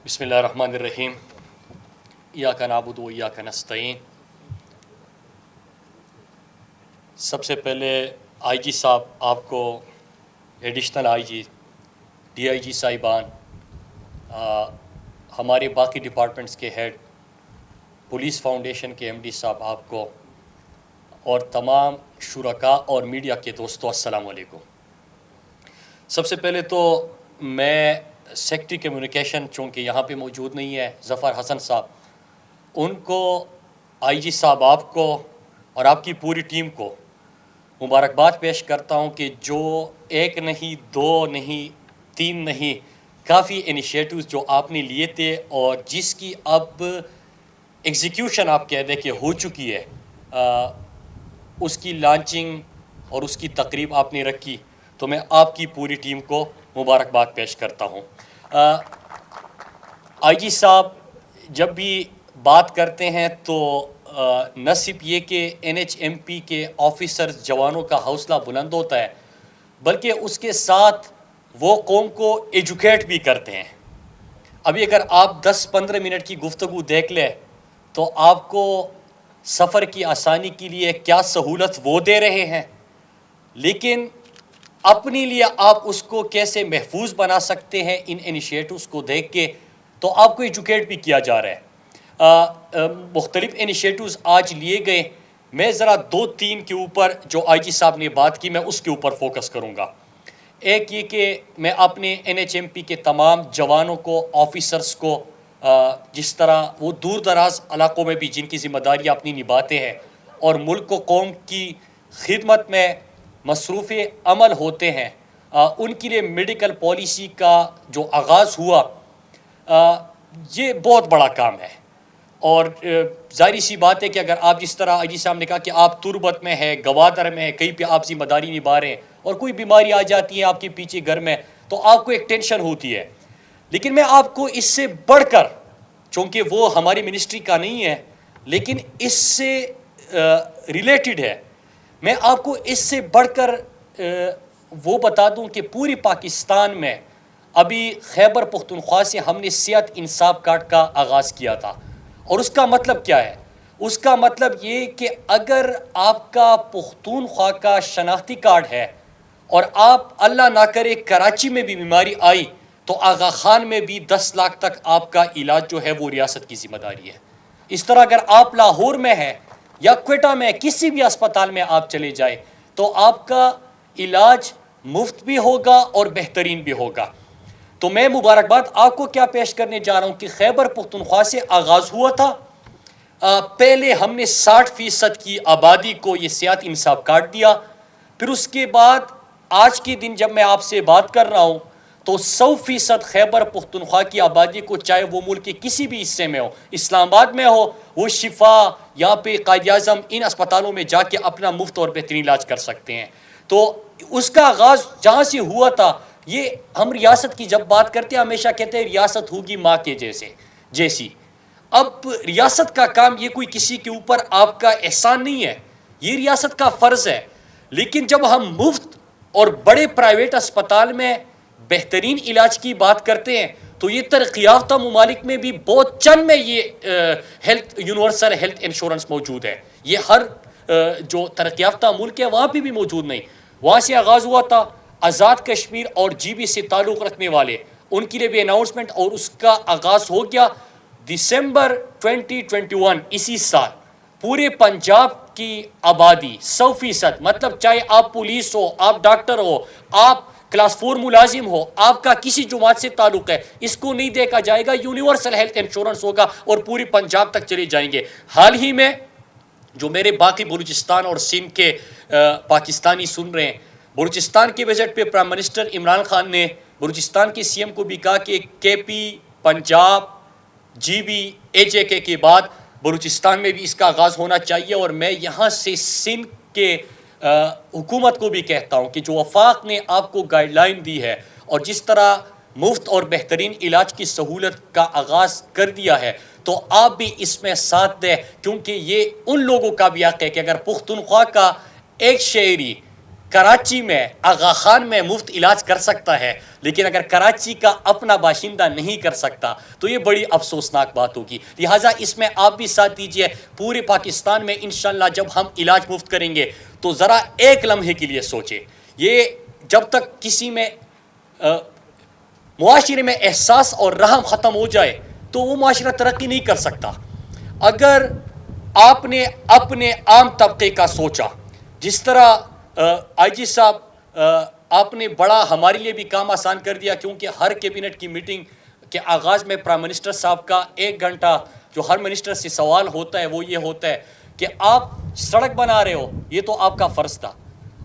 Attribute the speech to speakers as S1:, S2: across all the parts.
S1: بسم اللہ الرحمن الرحیم ایاک نعبد و ایاک نستعین۔ سب سے پہلے آئی جی صاحب آپ کو، additional I G, D I جی صاحبان، ہمارے باقی ڈپارٹمنٹس کے ہیڈ، پولیس فاؤنڈیشن کے ایم ڈی صاحب آپ کو، اور تمام شرکاء اور میڈیا کے دوستوں السلام علیکم۔ سب سے پہلے تو میں سیکٹری کمیونیکیشن چونکہ یہاں پہ موجود نہیں ہے، ظفر حسن صاحب، ان کو، آئی جی صاحب آپ کو اور آپ کی پوری ٹیم کو مبارکباد پیش کرتا ہوں کہ جو ایک نہیں، دو نہیں، تین نہیں، کافی انیشیٹوز جو آپ نے لیے تھے اور جس کی اب ایگزیکیوشن آپ کہہ دیں کہ ہو چکی ہے، اس کی لانچنگ اور اس کی تقریب آپ نے رکھی، تو میں آپ کی پوری ٹیم کو مبارکباد پیش کرتا ہوں۔ آئی جی صاحب جب بھی بات کرتے ہیں تو نہ صرف یہ کہ این ایچ ایم پی کے آفیسرز جوانوں کا حوصلہ بلند ہوتا ہے، بلکہ اس کے ساتھ وہ قوم کو ایجوکیٹ بھی کرتے ہیں۔ ابھی اگر آپ 10-15 منٹ کی گفتگو دیکھ لیں تو آپ کو سفر کی آسانی کے لیے کیا سہولت وہ دے رہے ہیں، لیکن اپنے لیے آپ اس کو کیسے محفوظ بنا سکتے ہیں، ان انیشیٹوز کو دیکھ کے تو آپ کو ایجوکیٹ بھی کیا جا رہا ہے۔ مختلف انیشیٹوز آج لیے گئے، میں ذرا 2-3 کے اوپر جو آئی جی صاحب نے بات کی میں اس کے اوپر فوکس کروں گا۔ ایک یہ کہ میں اپنے این ایچ ایم پی کے تمام جوانوں کو، آفیسرز کو، جس طرح وہ دور دراز علاقوں میں بھی جن کی ذمہ داریاں اپنی نبھاتے ہیں اور ملک و قوم کی خدمت میں مصروف عمل ہوتے ہیں، ان کے لیے میڈیکل پالیسی کا جو آغاز ہوا، یہ بہت بڑا کام ہے۔ اور ظاہری سی بات ہے کہ اگر آپ جس طرح آئی جی صاحب نے کہا کہ آپ تربت میں ہے، گوادر میں ہے، کہیں پہ آپ ذمہ داری نبھا رہے ہیں اور کوئی بیماری آ جاتی ہے آپ کے پیچھے گھر میں تو آپ کو ایک ٹینشن ہوتی ہے، لیکن میں آپ کو اس سے بڑھ کر، چونکہ وہ ہماری منسٹری کا نہیں ہے لیکن اس سے ریلیٹڈ ہے، میں آپ کو اس سے بڑھ کر وہ بتا دوں کہ پوری پاکستان میں ابھی خیبر پختونخوا سے ہم نے صحت انصاف کارڈ کا آغاز کیا تھا، اور اس کا مطلب کیا ہے؟ اس کا مطلب یہ کہ اگر آپ کا پختونخوا کا شناختی کارڈ ہے اور آپ اللہ نہ کرے کراچی میں بھی بیماری آئی تو آغا خان میں بھی 10 لاکھ تک آپ کا علاج جو ہے وہ ریاست کی ذمہ داری ہے۔ اس طرح اگر آپ لاہور میں ہے یا کوئٹہ میں کسی بھی اسپتال میں آپ چلے جائیں تو آپ کا علاج مفت بھی ہوگا اور بہترین بھی ہوگا۔ تو میں مبارکباد آپ کو کیا پیش کرنے جا رہا ہوں کہ خیبر پختونخوا سے آغاز ہوا تھا، پہلے ہم نے 60% کی آبادی کو یہ صحت انصاف کارڈ دیا، پھر اس کے بعد آج کے دن جب میں آپ سے بات کر رہا ہوں تو 100% خیبر پختونخوا کی آبادی کو، چاہے وہ ملک کے کسی بھی حصے میں ہو، اسلام آباد میں ہو، وہ شفا یہاں پہ قائد اعظم ان اسپتالوں میں جا کے اپنا مفت اور بہترین علاج کر سکتے ہیں۔ تو اس کا آغاز جہاں سے ہوا تھا، یہ ہم ریاست کی جب بات کرتے ہیں ہمیشہ کہتے ہیں ریاست ہوگی ماں کے جیسی۔ اب ریاست کا کام، یہ کوئی کسی کے اوپر آپ کا احسان نہیں ہے، یہ ریاست کا فرض ہے، لیکن جب ہم مفت اور بڑے پرائیویٹ اسپتال میں بہترین علاج کی بات کرتے ہیں تو یہ ترقی یافتہ ممالک میں بھی بہت چند میں یہ یونیورسل ہیلتھ انشورنس موجود ہے، یہ ہر جو ترقی یافتہ ملک ہے وہاں پہ بھی موجود نہیں۔ وہاں سے آغاز ہوا تھا، آزاد کشمیر اور جی بی سے تعلق رکھنے والے ان کے لیے بھی اناؤنسمنٹ، اور اس کا آغاز ہو گیا دسمبر 2021 اسی سال۔ پورے پنجاب کی آبادی 100%، مطلب چاہے آپ پولیس ہو، آپ ڈاکٹر ہو، آپ کلاس 4 ملازم ہو، آپ کا کسی جماعت سے تعلق ہے، اس کو نہیں دیکھا جائے گا، یونیورسل ہیلتھ انشورنس ہوگا اور پوری پنجاب تک چلے جائیں گے۔ حال ہی میں جو میرے باقی بلوچستان اور سندھ کے پاکستانی سن رہے ہیں، بلوچستان کے وزٹ پہ پرائم منسٹر عمران خان نے بلوچستان کے سی ایم کو بھی کہا کہ K P, Punjab, G B, H A کے بعد بلوچستان میں بھی اس کا آغاز ہونا چاہیے۔ اور میں یہاں سے سندھ کے حکومت کو بھی کہتا ہوں کہ جو وفاق نے آپ کو گائیڈ لائن دی ہے اور جس طرح مفت اور بہترین علاج کی سہولت کا آغاز کر دیا ہے تو آپ بھی اس میں ساتھ دیں، کیونکہ یہ ان لوگوں کا بھی حق ہے کہ اگر پختونخوا کا ایک شہری کراچی میں آغا خان میں مفت علاج کر سکتا ہے لیکن اگر کراچی کا اپنا باشندہ نہیں کر سکتا تو یہ بڑی افسوسناک بات ہوگی. لہٰذا اس میں آپ بھی ساتھ دیجئے. پورے پاکستان میں انشاءاللہ جب ہم علاج مفت کریں گے تو ذرا ایک لمحے کے لیے سوچیں, یہ جب تک کسی میں معاشرے میں احساس اور رحم ختم ہو جائے تو وہ معاشرہ ترقی نہیں کر سکتا. اگر آپ نے اپنے عام طبقے کا سوچا, جس طرح آئی جی صاحب آپ نے بڑا ہمارے لیے بھی کام آسان کر دیا, کیونکہ ہر کیبنٹ کی میٹنگ کے آغاز میں پرائم منسٹر صاحب کا 1 گھنٹہ جو ہر منسٹر سے سوال ہوتا ہے وہ یہ ہوتا ہے کہ آپ سڑک بنا رہے ہو, یہ تو آپ کا فرض تھا.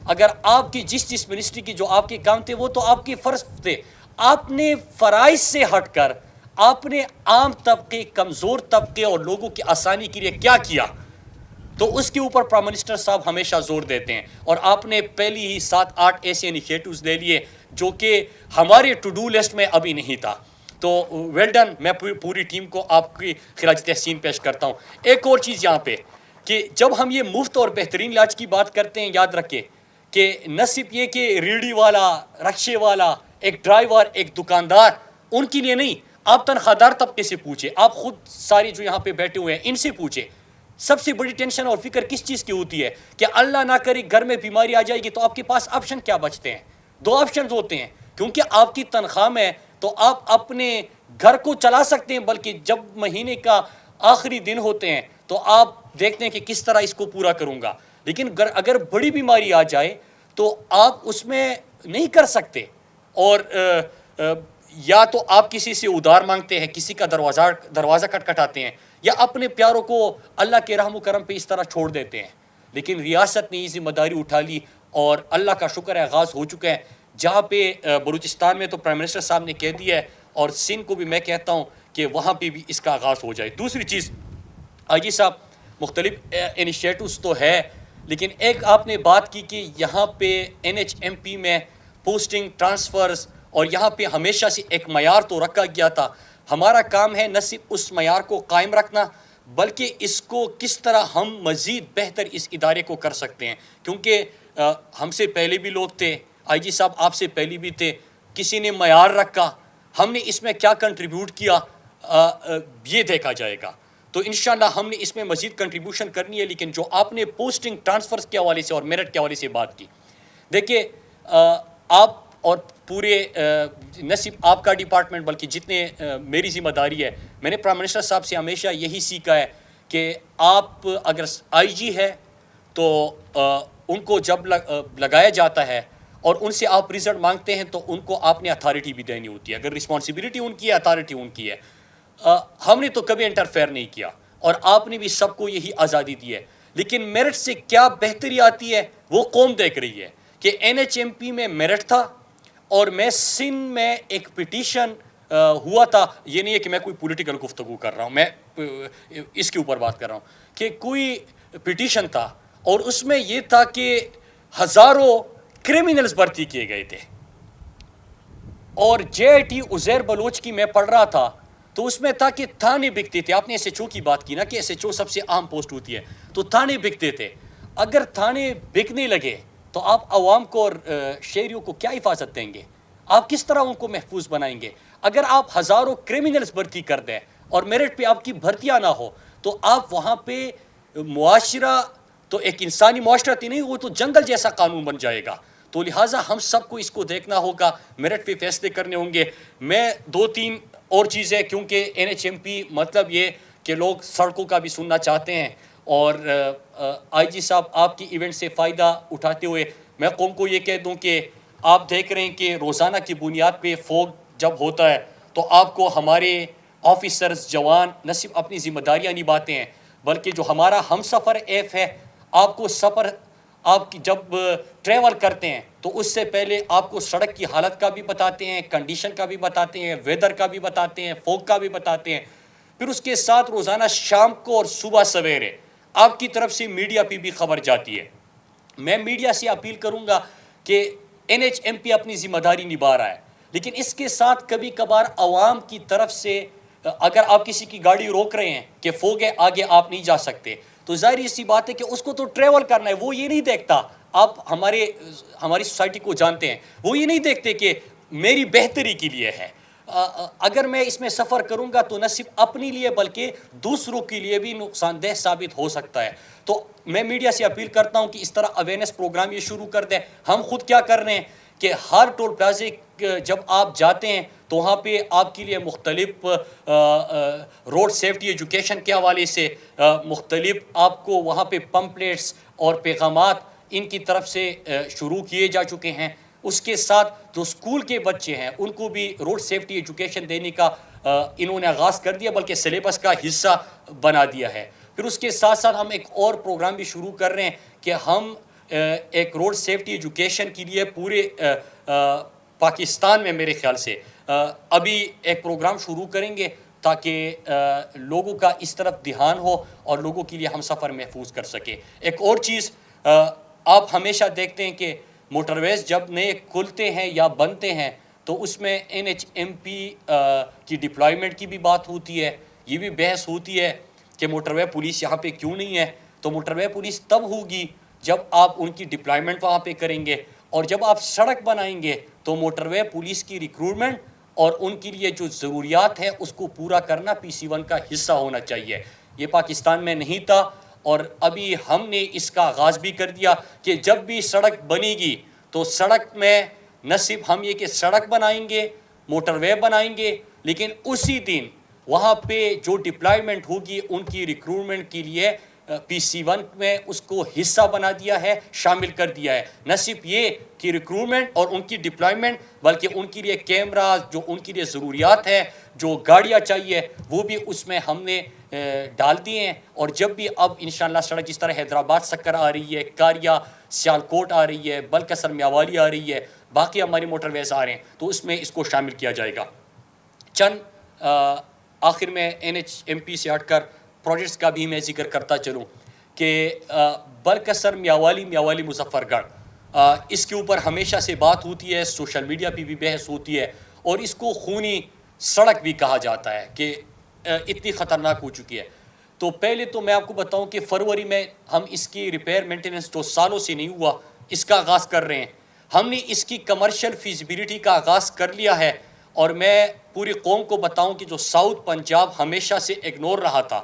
S1: اگر آپ کی جس منسٹری کی جو آپ کے کام تھے وہ تو آپ کے فرض تھے, آپ نے فرائض سے ہٹ کر آپ نے عام طبقے, کمزور طبقے اور لوگوں کی آسانی کے لیے کیا کیا, تو اس کے اوپر پرائم منسٹر صاحب ہمیشہ زور دیتے ہیں. اور آپ نے پہلی ہی 7-8 ایسے انیشیٹوز لے لیے جو کہ ہمارے ٹو ڈو لسٹ میں ابھی نہیں تھا. تو ویل ڈن, میں پوری ٹیم کو آپ کی خراج تحسین پیش کرتا ہوں. ایک اور چیز یہاں پہ کہ جب ہم یہ مفت اور بہترین علاج کی بات کرتے ہیں, یاد رکھیں کہ نہ صرف یہ کہ ریڑھی والا, رکشے والا, ایک ڈرائیور, ایک دکاندار, ان کے لیے نہیں, آپ تنخواہ دار طبقے سے پوچھیں, آپ خود سارے جو یہاں پہ بیٹھے ہوئے ہیں ان سے پوچھیں. سب سے بڑی ٹینشن اور فکر کس چیز کی ہوتی ہے کہ اللہ نہ کرے گھر میں بیماری آ جائے گی تو آپ کے پاس آپشن کیا بچتے ہیں؟ 2 آپشنز ہوتے ہیں, کیونکہ آپ کی تنخواہ میں تو آپ اپنے گھر کو چلا سکتے ہیں, بلکہ جب مہینے کا آخری دن ہوتے ہیں تو آپ دیکھتے ہیں کہ کس طرح اس کو پورا کروں گا. لیکن اگر بڑی بیماری آ جائے تو آپ اس میں نہیں کر سکتے, اور یا تو آپ کسی سے ادھار مانگتے ہیں, کسی کا دروازہ کھٹکھٹاتے ہیں, یا اپنے پیاروں کو اللہ کے رحم و کرم پہ اس طرح چھوڑ دیتے ہیں. لیکن ریاست نے یہ ذمہ داری اٹھا لی اور اللہ کا شکر ہے آغاز ہو چکا ہے. جہاں پہ بلوچستان میں تو پرائم منسٹر صاحب نے کہہ دیا ہے, اور سندھ کو بھی میں کہتا ہوں کہ وہاں پہ بھی اس کا آغاز ہو جائے. دوسری چیز, آئی جی صاحب مختلف انیشیٹوز تو ہے, لیکن ایک آپ نے بات کی کہ یہاں پہ NHMP میں پوسٹنگ, ٹرانسفرز, اور یہاں پہ ہمیشہ سے ایک معیار تو رکھا گیا تھا. ہمارا کام ہے نہ صرف اس معیار کو قائم رکھنا بلکہ اس کو کس طرح ہم مزید بہتر اس ادارے کو کر سکتے ہیں, کیونکہ ہم سے پہلے بھی لوگ تھے, آئی جی صاحب آپ سے پہلے بھی تھے, کسی نے معیار رکھا, ہم نے اس میں کیا کنٹریبیوٹ کیا یہ دیکھا جائے گا. تو انشاءاللہ ہم نے اس میں مزید کنٹریبیوشن کرنی ہے. لیکن جو آپ نے پوسٹنگ, ٹرانسفرز کے حوالے سے اور میرٹ کے حوالے سے بات کی, دیکھیے آپ اور پورے نہ صرف آپ کا ڈپارٹمنٹ بلکہ جتنے میری ذمہ داری ہے, میں نے پرائم منسٹر صاحب سے ہمیشہ یہی سیکھا ہے کہ آپ اگر آئی جی ہے تو ان کو جب لگایا جاتا ہے اور ان سے آپ رزلٹ مانگتے ہیں تو ان کو آپ نے اتھارٹی بھی دینی ہوتی ہے. اگر رسپانسبلٹی ان کی ہے, اتھارٹی ان کی ہے. ہم نے تو کبھی انٹرفیئر نہیں کیا اور آپ نے بھی سب کو یہی آزادی دی ہے. لیکن میرٹ سے کیا بہتری آتی ہے وہ قوم دیکھ رہی ہے کہ NHMP میں میرٹ تھا, اور میں سندھ میں ایک پٹیشن ہوا تھا, یہ نہیں ہے کہ میں کوئی پولیٹیکل گفتگو کر رہا ہوں, میں اس کے اوپر بات کر رہا ہوں کہ کوئی پٹیشن تھا اور اس میں یہ تھا کہ ہزاروں کرمنلز بھرتی کیے گئے تھے, اور JIT عزیر بلوچ کی میں پڑھ رہا تھا تو اس میں تھا کہ تھانے بکتے تھے. آپ نے SHO کی بات کی نا کہ SHO سب سے عام پوسٹ ہوتی ہے, تو تھانے بکتے تھے. اگر تھانے بکنے لگے تو آپ عوام کو اور شہریوں کو کیا حفاظت دیں گے؟ آپ کس طرح ان کو محفوظ بنائیں گے؟ اگر آپ ہزاروں کرمنلز بھرتی کر دیں اور میرٹ پہ آپ کی بھرتیاں نہ ہو تو آپ وہاں پہ معاشرہ تو ایک انسانی معاشرتی نہیں, وہ تو جنگل جیسا قانون بن جائے گا. تو لہٰذا ہم سب کو اس کو دیکھنا ہوگا, میرٹ پہ فیصلے کرنے ہوں گے. میں 2-3 اور چیزیں, کیونکہ NHMP مطلب یہ کہ لوگ سڑکوں کا بھی سننا چاہتے ہیں, اور آئی جی صاحب آپ کی ایونٹ سے فائدہ اٹھاتے ہوئے میں قوم کو یہ کہہ دوں کہ آپ دیکھ رہے ہیں کہ روزانہ کی بنیاد پہ فوگ جب ہوتا ہے تو آپ کو ہمارے آفیسرز جوان نہ صرف اپنی ذمہ داریاں نبھاتے ہیں بلکہ جو ہمارا ہم سفر ایف ہے, آپ کو سفر آپ کی جب ٹریول کرتے ہیں تو اس سے پہلے آپ کو سڑک کی حالت کا بھی بتاتے ہیں, کنڈیشن کا بھی بتاتے ہیں, ویدر کا بھی بتاتے ہیں, فوگ کا بھی بتاتے ہیں. پھر اس کے ساتھ روزانہ شام کو اور صبح سویرے آپ کی طرف سے میڈیا پہ بھی خبر جاتی ہے. میں میڈیا سے اپیل کروں گا کہ NHMP اپنی ذمہ داری نبھا رہا ہے, لیکن اس کے ساتھ کبھی کبھار عوام کی طرف سے اگر آپ کسی کی گاڑی روک رہے ہیں کہ فوگ ہے آگے آپ نہیں جا سکتے, تو ظاہر سی بات ہے کہ اس کو تو ٹریول کرنا ہے, وہ یہ نہیں دیکھتا آپ ہماری سوسائٹی کو جانتے ہیں، وہ یہ نہیں دیکھتے کہ میری بہتری کے لیے ہے. اگر میں اس میں سفر کروں گا تو نہ صرف اپنے لیے بلکہ دوسروں کے لیے بھی نقصان دہ ثابت ہو سکتا ہے. تو میں میڈیا سے اپیل کرتا ہوں کہ اس طرح اویئرنیس پروگرام یہ شروع کر دیں. ہم خود کیا کر رہے ہیں کہ ہر ٹول پلازے جب آپ جاتے ہیں تو وہاں پہ آپ کے لیے مختلف روڈ سیفٹی ایجوکیشن کے حوالے سے مختلف آپ کو وہاں پہ پمپلیٹس اور پیغامات ان کی طرف سے شروع کیے جا چکے ہیں. اس کے ساتھ جو اسکول کے بچے ہیں ان کو بھی روڈ سیفٹی ایجوکیشن دینے کا انہوں نے آغاز کر دیا، بلکہ سلیبس کا حصہ بنا دیا ہے. پھر اس کے ساتھ ساتھ ہم ایک اور پروگرام بھی شروع کر رہے ہیں کہ ہم ایک روڈ سیفٹی ایجوکیشن کے لیے پورے پاکستان میں میرے خیال سے ابھی ایک پروگرام شروع کریں گے تاکہ لوگوں کا اس طرف دھیان ہو اور لوگوں کے لیے ہم سفر محفوظ کر سکیں. ایک اور چیز آپ ہمیشہ دیکھتے ہیں کہ موٹر ویز جب نئے کھلتے ہیں یا بنتے ہیں تو اس میں NHMP کی ڈپلائمنٹ کی بھی بات ہوتی ہے. یہ بھی بحث ہوتی ہے کہ موٹر وے پولیس یہاں پہ کیوں نہیں ہے. تو موٹر وے پولیس تب ہوگی جب آپ ان کی ڈپلائمنٹ وہاں پہ کریں گے، اور جب آپ سڑک بنائیں گے تو موٹر وے پولیس کی ریکروٹمنٹ اور ان کے لیے جو ضروریات ہیں اس کو پورا کرنا PC1 کا حصہ ہونا چاہیے. یہ پاکستان میں نہیں تھا، اور ابھی ہم نے اس کا آغاز بھی کر دیا کہ جب بھی سڑک بنے گی تو سڑک میں نہ صرف ہم یہ کہ سڑک بنائیں گے، موٹر وے بنائیں گے، لیکن اسی دن وہاں پہ جو ڈپلائمنٹ ہوگی ان کی ریکروٹمنٹ کے لیے PC1 میں اس کو حصہ بنا دیا ہے، شامل کر دیا ہے. نہ صرف یہ کہ ریکروٹمنٹ اور ان کی ڈپلائمنٹ بلکہ ان کے لیے کیمراز، جو ان کے لیے ضروریات ہیں، جو گاڑیاں چاہیے وہ بھی اس میں ہم نے ڈال دیے ہیں. اور جب بھی اب انشاءاللہ سڑک جس طرح حیدرآباد سکر آ رہی ہے، کاریا سیالکوٹ آ رہی ہے، بلکسر میاوالی آ رہی ہے، باقی ہماری موٹر ویز آ رہے ہیں تو اس میں اس کو شامل کیا جائے گا. چند آخر میں NHMP سے ہٹ کر پروجیکٹس کا بھی میں ذکر کرتا چلوں کہ بلکسر میاوالی مظفر گڑھ، اس کے اوپر ہمیشہ سے بات ہوتی ہے، سوشل میڈیا پہ بھی بحث ہوتی ہے، اور اس کو خونی سڑک بھی کہا جاتا ہے کہ اتنی خطرناک ہو چکی ہے. تو پہلے تو میں آپ کو بتاؤں کہ فروری میں ہم اس کی ریپیئر مینٹیننس جو سالوں سے نہیں ہوا اس کا آغاز کر رہے ہیں. ہم نے اس کی کمرشل فیزیبلٹی کا آغاز کر لیا ہے، اور میں پوری قوم کو بتاؤں کہ جو ساؤتھ پنجاب ہمیشہ سے اگنور رہا تھا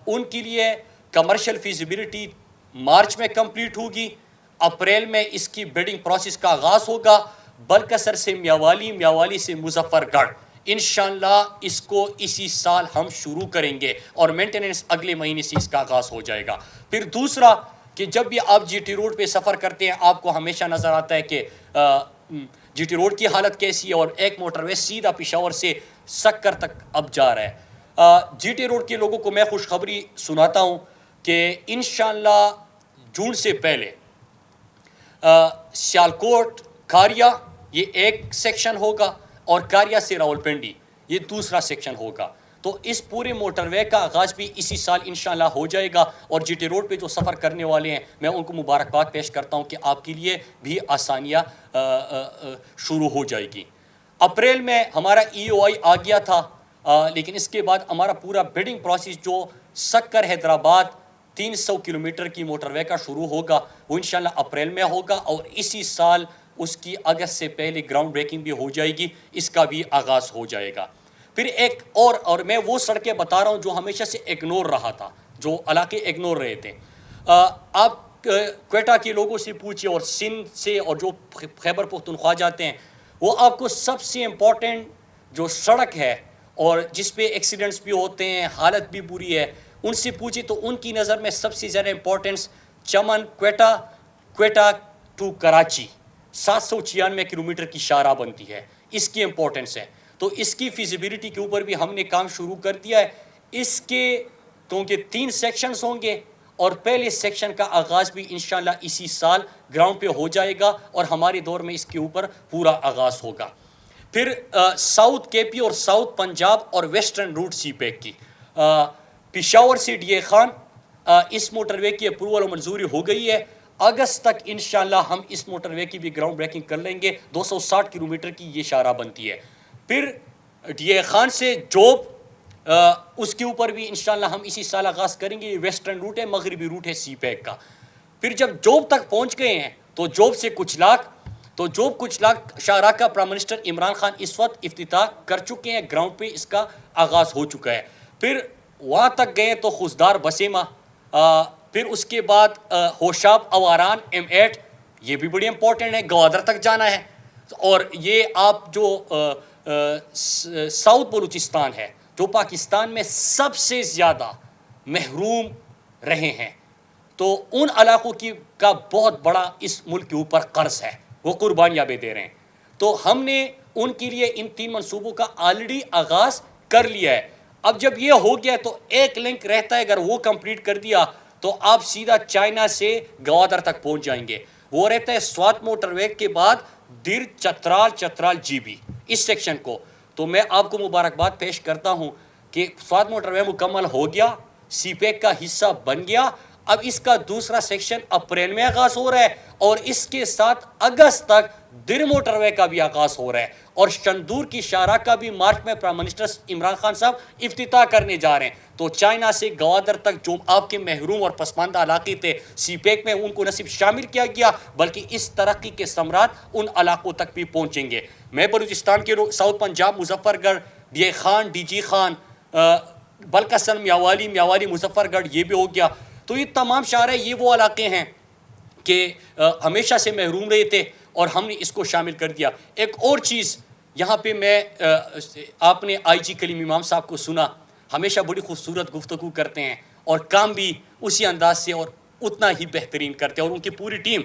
S1: ان کے لیے کمرشل فیزیبلٹی مارچ میں کمپلیٹ ہوگی. اپریل میں اس کی بلڈنگ پروسیس کا آغاز ہوگا. بلکسر سے میاوالی سے مظفر گڑھ انشاءاللہ اس کو اسی سال ہم شروع کریں گے، اور مینٹیننس اگلے مہینے سے اس کا آغاز ہو جائے گا. پھر دوسرا کہ جب بھی آپ GT روڈ پہ سفر کرتے ہیں آپ کو ہمیشہ نظر آتا ہے کہ GT روڈ کی حالت کیسی ہے، اور ایک موٹر وے سیدھا پشاور سے سکر تک اب جا رہا ہے. GT روڈ کے لوگوں کو میں خوشخبری سناتا ہوں کہ انشاءاللہ جون سے پہلے سیالکوٹ کاریا یہ ایک سیکشن ہوگا، اور کاریا سے راولپنڈی یہ دوسرا سیکشن ہوگا. تو اس پورے موٹر وے کا آغاز بھی اسی سال انشاءاللہ ہو جائے گا. اور GT روڈ پہ جو سفر کرنے والے ہیں میں ان کو مبارکباد پیش کرتا ہوں کہ آپ کے لیے بھی آسانیاں شروع ہو جائے گی. اپریل میں ہمارا EOI آ گیا تھا، لیکن اس کے بعد ہمارا پورا بلڈنگ پروسیس جو سکر حیدرآباد 300 کلومیٹر کی موٹر وے کا شروع ہوگا وہ انشاءاللہ اپریل میں ہوگا، اور اسی سال اس کی اگست سے پہلے گراؤنڈ بریکنگ بھی ہو جائے گی، اس کا بھی آغاز ہو جائے گا. پھر ایک اور میں وہ سڑکیں بتا رہا ہوں جو ہمیشہ سے اگنور رہا تھا، جو علاقے اگنور رہے تھے. آپ کوئٹہ کے لوگوں سے پوچھیں اور سندھ سے اور جو خیبر پختونخوا جاتے ہیں، وہ آپ کو سب سے امپورٹنٹ جو سڑک ہے اور جس پہ ایکسیڈنٹس بھی ہوتے ہیں، حالت بھی بری ہے، ان سے پوچھیں تو ان کی نظر میں سب سے زیادہ امپورٹنس چمن کوئٹہ ٹو کراچی 796 کلومیٹر کی شاہراہ بنتی ہے، اس کی امپورٹنس ہے. تو اس کی فیزیبلٹی کے اوپر بھی ہم نے کام شروع کر دیا ہے. اس کے کیونکہ 3 سیکشنز ہوں گے، اور پہلے سیکشن کا آغاز بھی انشاءاللہ اسی سال گراؤنڈ پہ ہو جائے گا، اور ہمارے دور میں اس کے اوپر پورا آغاز ہوگا. پھر ساؤتھ KP اور ساؤتھ پنجاب اور ویسٹرن روٹ سی پیک کی پشاور سے DA خان اس موٹر وے کی اپروول و منظوری ہو گئی ہے. اگست تک انشاءاللہ ہم اس موٹر وے کی بھی گراؤنڈ بریکنگ کر لیں گے. 260 کلومیٹر کی یہ شاہراہ بنتی ہے. پھر DA خان سے جوب اس کے اوپر بھی انشاءاللہ ہم اسی سال آغاز کریں گے. یہ ویسٹرن روٹ ہے، مغربی روٹ ہے سی پیک کا. پھر جب جوب تک پہنچ گئے ہیں تو جوب سے کچھ لاکھ شاہراہ کا پرائم منسٹر عمران خان اس وقت افتتاح کر چکے ہیں، گراؤنڈ پہ اس کا آغاز ہو چکا ہے. پھر وہاں تک گئے تو خوزدار بسیما، پھر اس کے بعد ہوشاب اواران M8، یہ بھی بڑی امپورٹنٹ ہے، گوادر تک جانا ہے. اور یہ آپ جو ساؤتھ بلوچستان ہے جو پاکستان میں سب سے زیادہ محروم رہے ہیں، تو ان علاقوں کا بہت بڑا اس ملک کے اوپر قرض ہے، وہ قربانیاں بھی دے رہے ہیں. تو ہم نے ان کے لیے ان 3 منصوبوں کا آلریڈی آغاز کر لیا ہے. اب جب یہ ہو گیا تو ایک لنک رہتا ہے، اگر وہ کمپلیٹ کر دیا تو آپ سیدھا چائنا سے گوادر تک پہنچ جائیں گے. وہ رہتا ہے سوات موٹر وے کے بعد در چترال جی بی، اس سیکشن کو. تو میں آپ کو مبارکباد پیش کرتا ہوں کہ سوات موٹر وے مکمل ہو گیا، سی پیک کا حصہ بن گیا. اب اس کا دوسرا سیکشن اپریل میں آغاز ہو رہا ہے، اور اس کے ساتھ اگست تک در موٹر وے کا بھی آغاز ہو رہا ہے، اور شندور کی شاہراہ کا بھی مارچ میں پرائم منسٹر عمران خان صاحب افتتاح کرنے جا رہے ہیں. تو چائنا سے گوادر تک جو آپ کے محروم اور پسماندہ علاقے تھے، سی پیک میں ان کو نہ صرف شامل کیا گیا بلکہ اس ترقی کے ثمرات ان علاقوں تک بھی پہنچیں گے. میں بلوچستان کے ساؤتھ پنجاب، مظفر گڑھ، ڈی جی خان، بلکسن، میاوالی مظفر گڑھ، یہ بھی ہو گیا. تو یہ تمام شاہراہ یہ وہ علاقے ہیں کہ ہمیشہ سے محروم رہے تھے اور ہم نے اس کو شامل کر دیا. ایک اور چیز یہاں پہ آپ نے آئی جی کلیم امام صاحب کو سنا، ہمیشہ بڑی خوبصورت گفتگو کرتے ہیں اور کام بھی اسی انداز سے اور اتنا ہی بہترین کرتے ہیں، اور ان کی پوری ٹیم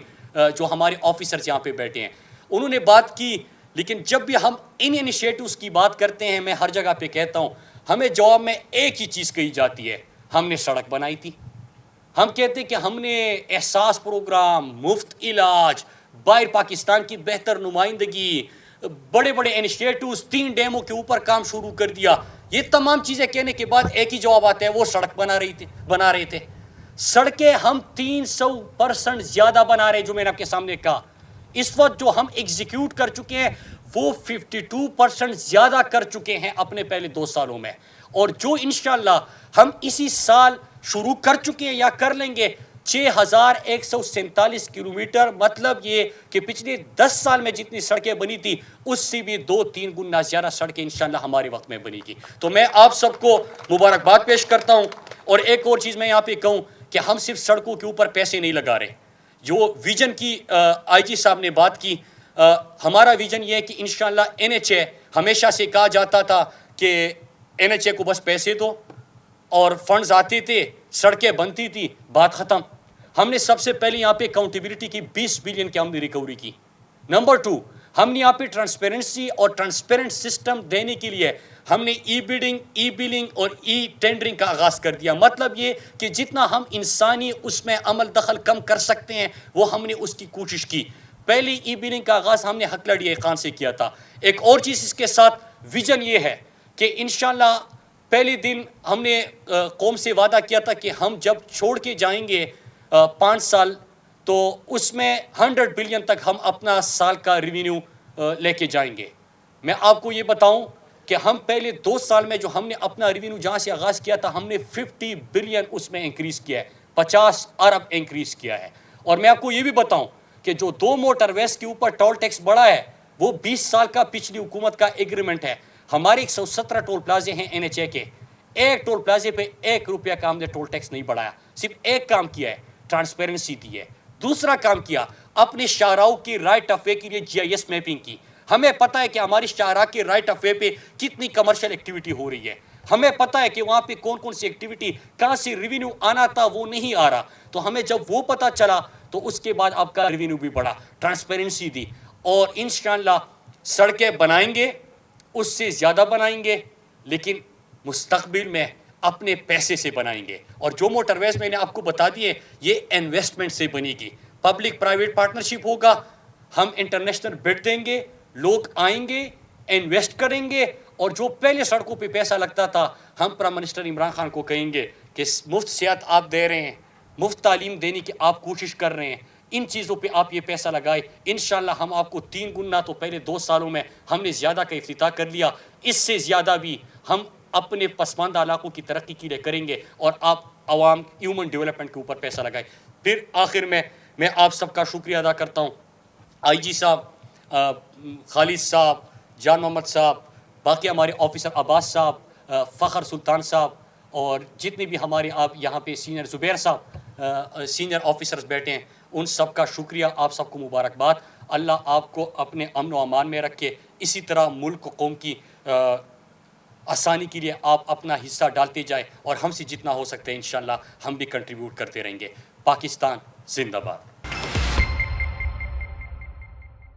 S1: جو ہمارے آفیسرز یہاں پہ بیٹھے ہیں انہوں نے بات کی. لیکن جب بھی ہم ان انیشیٹوز کی بات کرتے ہیں، میں ہر جگہ پہ کہتا ہوں، ہمیں جواب میں ایک ہی چیز کہی جاتی ہے، ہم نے سڑک بنائی تھی. ہم کہتے ہیں کہ ہم نے احساس پروگرام، مفت علاج، باہر پاکستان کی بہتر نمائندگی، بڑے بڑے انیشیٹوز، 3 ڈیموں کے اوپر کام شروع کر دیا. یہ تمام چیزیں کہنے کے بعد ایک ہی جواب آتا ہے، وہ سڑک بنا رہے تھے. سڑکیں ہم 300% زیادہ بنا رہے ہیں، جو میں نے آپ کے سامنے کہا. اس وقت جو ہم ایگزیکیوٹ کر چکے ہیں وہ 52% زیادہ کر چکے ہیں اپنے پہلے 2 سالوں میں. اور جو انشاءاللہ ہم اسی سال شروع کر چکے ہیں یا کر لیں گے 6147 کلومیٹر، مطلب یہ کہ پچھلے 10 سال میں جتنی سڑکیں بنی تھی اس سے بھی 2-3 گنا زیادہ سڑکیں انشاءاللہ ہمارے وقت میں بنی گی. تو میں آپ سب کو مبارکباد پیش کرتا ہوں. اور ایک اور چیز میں یہاں پہ کہوں کہ ہم صرف سڑکوں کے اوپر پیسے نہیں لگا رہے. جو ویژن کی آئی جی صاحب نے بات کی، ہمارا ویژن یہ ہے کہ انشاءاللہ NHA، ہمیشہ سے کہا جاتا تھا کہ NHA کو بس پیسے دو اور فنڈز آتے تھے، سڑکیں بنتی تھی، بات ختم. ہم نے سب سے پہلے یہاں پہ اکاؤنٹیبلٹی کی، 20 بلین کی ہم نے ریکوری کی. نمبر 2، ہم نے یہاں پہ ٹرانسپیرنسی اور ٹرانسپیرنٹ سسٹم دینے کے لیے ہم نے ای بلنگ اور ای ٹینڈرنگ کا آغاز کر دیا. مطلب یہ کہ جتنا ہم انسانی اس میں عمل دخل کم کر سکتے ہیں وہ ہم نے اس کی کوشش کی. پہلی ای بلنگ کا آغاز ہم نے حقلڑی خان سے کیا تھا. ایک اور چیز اس کے ساتھ ویژن یہ ہے کہ انشاءاللہ پہلے دن ہم نے قوم سے وعدہ کیا تھا کہ ہم جب چھوڑ کے جائیں گے 5 سال، تو اس میں 100 بلین تک ہم اپنا سال کا ریونیو لے کے جائیں گے. میں آپ کو یہ بتاؤں کہ ہم پہلے 2 سال میں جو ہم نے اپنا ریونیو جہاں سے آغاز کیا تھا، ہم نے 50 بلین اس میں انکریز کیا ہے، 50 ارب انکریز کیا ہے. اور میں آپ کو یہ بھی بتاؤں کہ جو 2 موٹر ویز کے اوپر ٹول ٹیکس بڑھا ہے وہ 20 سال کا پچھلی حکومت کا ایگریمنٹ ہے. ہمارے 117 ٹول پلازے ہیں NHA کے، ایک ٹول پلازے پہ 1 روپیہ کا ہم نے ٹول ٹیکس نہیں بڑھایا. صرف ایک کام کیا ہے، ٹرانسپیرنسی دی ہے. دوسرا کام کیا، اپنے شاہراہوں کی رائٹ آف وے کے لیے GIS میپنگ کی. ہمیں پتہ ہے کہ ہماری شاہراہ کے رائٹ آف وے پہ کتنی کمرشل ایکٹیویٹی ہو رہی ہے. ہمیں پتہ ہے کہ وہاں پہ کون کون سی ایکٹیویٹی، کہاں سے ریونیو آنا تھا وہ نہیں آ رہا. تو ہمیں جب وہ پتہ چلا تو اس کے بعد آپ کا ریونیو بھی بڑھا، ٹرانسپیرنسی دی. اور انشاءاللہ سڑکیں بنائیں گے، اس سے زیادہ بنائیں گے، لیکن مستقبل میں اپنے پیسے سے بنائیں گے. اور جو موٹر ویز میں نے آپ کو بتا دیے یہ انویسٹمنٹ سے بنے گی، پبلک پرائیویٹ پارٹنرشپ ہوگا. ہم انٹرنیشنل بڈ دیں گے، لوگ آئیں گے، انویسٹ کریں گے. اور جو پہلے سڑکوں پہ پیسہ لگتا تھا ہم پرائم منسٹر عمران خان کو کہیں گے کہ مفت صحت آپ دے رہے ہیں، مفت تعلیم دینے کی آپ کوشش کر رہے ہیں، ان چیزوں پہ آپ یہ پیسہ لگائے. انشاءاللہ ہم آپ کو 3 گنا، تو پہلے 2 سالوں میں ہم نے زیادہ کا افتتاح کر لیا، اس سے زیادہ بھی ہم اپنے پسماندہ علاقوں کی ترقی کے لیے کریں گے. اور آپ عوام ہیومن ڈیولپمنٹ کے اوپر پیسہ لگائے. پھر آخر میں آپ سب کا شکریہ ادا کرتا ہوں, آئی جی صاحب, خالد صاحب, جان محمد صاحب, باقی ہمارے آفیسر عباس صاحب, فخر سلطان صاحب, اور جتنے بھی ہمارے آپ یہاں پہ سینئر زبیر صاحب سینئر آفیسرز بیٹھے ہیں, ان سب کا شکریہ, آپ سب کو مبارکباد. اللہ آپ کو اپنے امن و امان میں رکھے. اسی طرح ملک و قوم کی آسانی کے لیے آپ اپنا حصہ ڈالتے جائیں, اور ہم سے جتنا ہو سکتا ہے انشاءاللہ ہم بھی کنٹریبیوٹ کرتے رہیں گے. پاکستان زندہ باد.